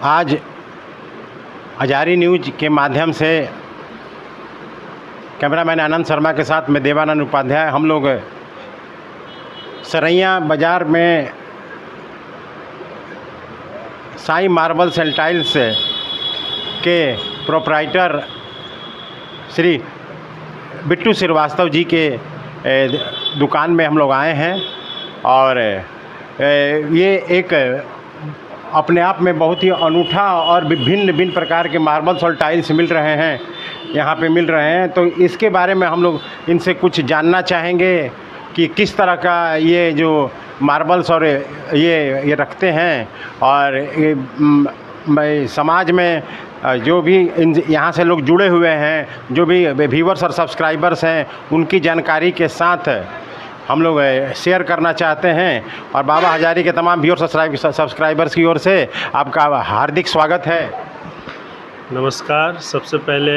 आज हजारी न्यूज के माध्यम से कैमरामैन आनंद शर्मा के साथ मैं देवानंद उपाध्याय हम लोग सरैया बाज़ार में साईं मार्बल्स एंड टाइल्स के प्रोप्राइटर श्री बिट्टू श्रीवास्तव जी के दुकान में हम लोग आए हैं और ये एक अपने आप में बहुत ही अनूठा और विभिन्न प्रकार के मार्बल्स और टाइल्स मिल रहे हैं, यहाँ पे मिल रहे हैं। तो इसके बारे में हम लोग इनसे कुछ जानना चाहेंगे कि किस तरह का ये जो मार्बल्स और ये रखते हैं और ये समाज में जो भी यहाँ से लोग जुड़े हुए हैं, जो भी व्यूअर्स और सब्सक्राइबर्स हैं, उनकी जानकारी के साथ हम लोग शेयर करना चाहते हैं। और बाबा हजारी के तमाम व्यूअर्स सब्सक्राइबर्स की ओर से आपका हार्दिक स्वागत है। नमस्कार। सबसे पहले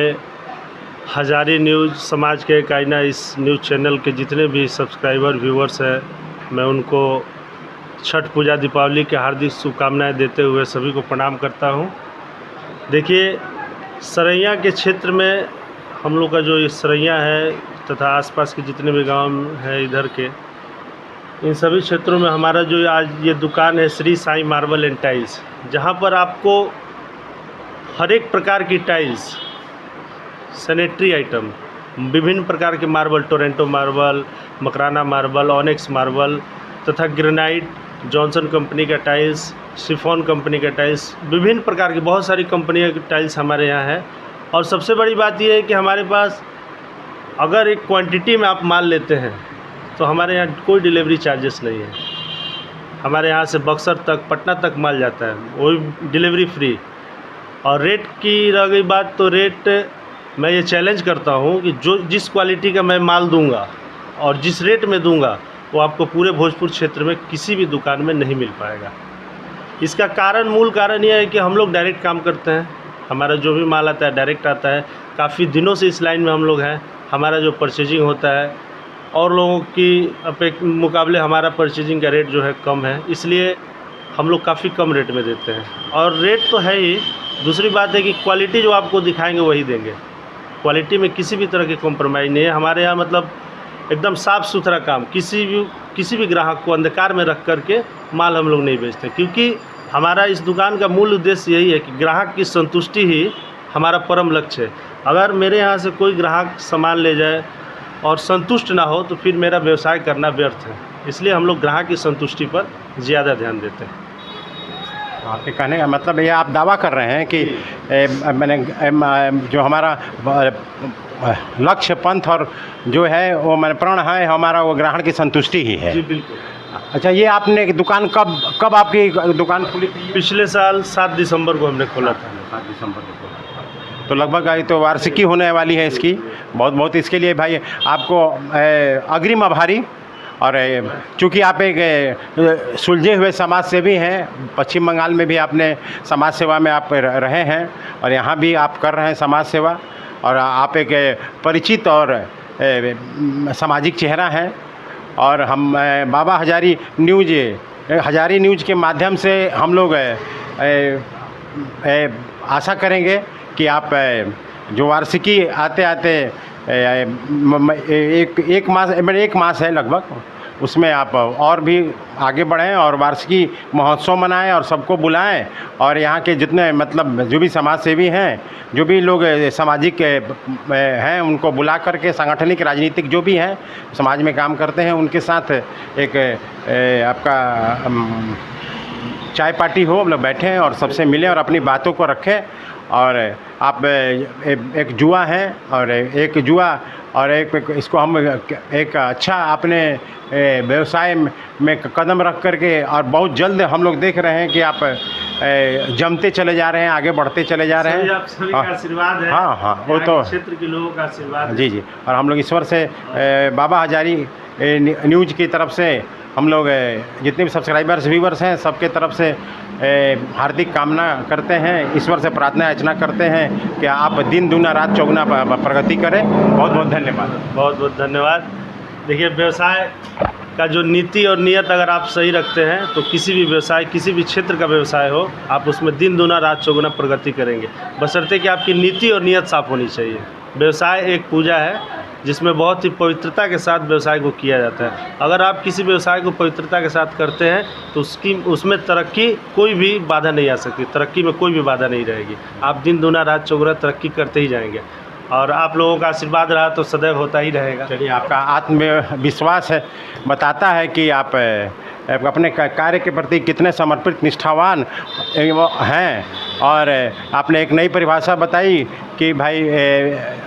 हजारी न्यूज़ समाज के एक आईना इस न्यूज़ चैनल के जितने भी सब्सक्राइबर व्यूअर्स हैं, मैं उनको छठ पूजा दीपावली के हार्दिक शुभकामनाएं देते हुए सभी को प्रणाम करता हूं। देखिए, सरैया के क्षेत्र में हम लोग का जो ये सरैया है तथा आसपास के जितने भी गांव हैं इधर के, इन सभी क्षेत्रों में हमारा जो आज ये दुकान है Shri Sai marble and tiles, जहां पर आपको हर एक प्रकार की टाइल्स, सैनिटरी आइटम, विभिन्न प्रकार के marble, Toronto marble, Makrana marble, onyx marble तथा ग्रेनाइट, जॉनसन कंपनी का टाइल्स, शिफॉन कंपनी का टाइल्स, विभिन्न प्रकार की बहुत सारी कंपनियों की टाइल्स हमारे यहाँ है। और सबसे बड़ी बात यह है कि हमारे पास अगर एक क्वांटिटी में आप माल लेते हैं तो हमारे यहाँ कोई डिलीवरी चार्जेस नहीं है। हमारे यहाँ से बक्सर तक, पटना तक माल जाता है, वो भी डिलीवरी फ्री। और रेट की रह गई बात, तो रेट मैं ये चैलेंज करता हूँ कि जिस क्वालिटी का मैं माल दूंगा और जिस रेट में दूंगा वो आपको पूरे भोजपुर क्षेत्र में किसी भी दुकान में नहीं मिल पाएगा। इसका मूल कारण यह है कि हम लोग डायरेक्ट काम करते हैं। हमारा जो भी माल आता है डायरेक्ट आता है। काफ़ी दिनों से इस लाइन में हम लोग हैं। हमारा जो परचेजिंग होता है और लोगों की मुकाबले हमारा परचेजिंग का रेट जो है कम है, इसलिए हम लोग काफ़ी कम रेट में देते हैं। और रेट तो है ही, दूसरी बात है कि क्वालिटी जो आपको दिखाएंगे वही देंगे। क्वालिटी में किसी भी तरह की कॉम्प्रोमाइज़ नहीं है हमारे यहाँ। मतलब एकदम साफ़ सुथरा काम, किसी भी ग्राहक को अंधकार में रख करके माल हम लोग नहीं बेचते, क्योंकि हमारा इस दुकान का मूल उद्देश्य यही है कि ग्राहक की संतुष्टि ही हमारा परम लक्ष्य है। अगर मेरे यहाँ से कोई ग्राहक सामान ले जाए और संतुष्ट ना हो तो फिर मेरा व्यवसाय करना व्यर्थ है। इसलिए हम लोग ग्राहक की संतुष्टि पर ज़्यादा ध्यान देते हैं। आपके कहने का मतलब ये आप दावा कर रहे हैं कि जो हमारा लक्ष्य पंथ और जो है वो प्रण है हमारा, वो ग्राहक की संतुष्टि ही है। जी बिल्कुल। अच्छा, ये आपने दुकान कब आपकी दुकान खुली थी? पिछले साल 7 दिसंबर को हमने खोला था। 7 दिसंबर को खोला, तो लगभग आई तो वार्षिकी होने वाली है इसकी। बहुत बहुत इसके लिए भाई आपको अग्रिम आभारी। और चूँकि आप एक सुलझे हुए समाज सेवी हैं, पश्चिम बंगाल में भी आपने समाज सेवा में आप रहे हैं और यहाँ भी आप कर रहे हैं समाज सेवा, और आप एक परिचित और सामाजिक चेहरा हैं। और हम बाबा हजारी न्यूज़ के माध्यम से हम लोग आशा करेंगे कि आप जो वार्षिकी आते एक मास है लगभग, उसमें आप और भी आगे बढ़ें और वार्षिकी महोत्सव मनाएं और सबको बुलाएं। और यहाँ के जितने मतलब जो भी समाज सेवी हैं, जो भी लोग सामाजिक हैं, उनको बुला करके सांगठनिक राजनीतिक जो भी हैं समाज में काम करते हैं, उनके साथ एक आपका चाय पार्टी हो, हम लोग बैठें और सबसे मिलें और अपनी बातों को रखें। और आप एक जुआ हैं और एक जुआ और एक इसको हम एक अच्छा अपने व्यवसाय में कदम रख करके, और बहुत जल्द हम लोग देख रहे हैं कि आप जमते चले जा रहे हैं, आगे बढ़ते चले जा रहे हैं। आप सभी का आशीर्वाद है। हाँ, वो तो क्षेत्र के लोगों का आशीर्वाद है। जी। और हम लोग ईश्वर से बाबा हजारी न्यूज़ की तरफ से हम लोग जितने भी सब्सक्राइबर्स व्यूवर्स हैं सबके तरफ से हार्दिक कामना करते हैं, ईश्वर से प्रार्थना याचना करते हैं कि आप दिन दूना रात चौगुना प्रगति करें। बहुत बहुत धन्यवाद। बहुत बहुत धन्यवाद। देखिए, व्यवसाय का जो नीति और नियत अगर आप सही रखते हैं तो किसी भी व्यवसाय, किसी भी क्षेत्र का व्यवसाय हो, आप उसमें दिन दूना रात चौगुना प्रगति करेंगे, बशर्ते कि आपकी नीति और नियत साफ होनी चाहिए। व्यवसाय एक पूजा है जिसमें बहुत ही पवित्रता के साथ व्यवसाय को किया जाता है। अगर आप किसी व्यवसाय को पवित्रता के साथ करते हैं तो उसमें तरक्की कोई भी बाधा नहीं आ सकती, तरक्की में कोई भी बाधा नहीं रहेगी। आप दिन दूना रात चौगुना तरक्की करते ही जाएंगे और आप लोगों का आशीर्वाद रहा तो सदैव होता ही रहेगा। चलिए, आपका आत्मविश्वास है, बताता है कि आप अपने कार्य के प्रति कितने समर्पित, निष्ठावान हैं। और आपने एक नई परिभाषा बताई कि भाई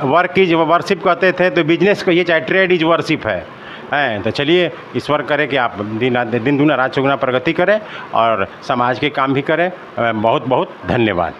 वर्क इज वर्शिप कहते थे, तो बिजनेस कहिए चाहे ट्रेड इज वर्शिप है। तो चलिए, ईश्वर करे कि आप दिन दूना रात चौगुना प्रगति करें और समाज के काम भी करें। बहुत बहुत धन्यवाद।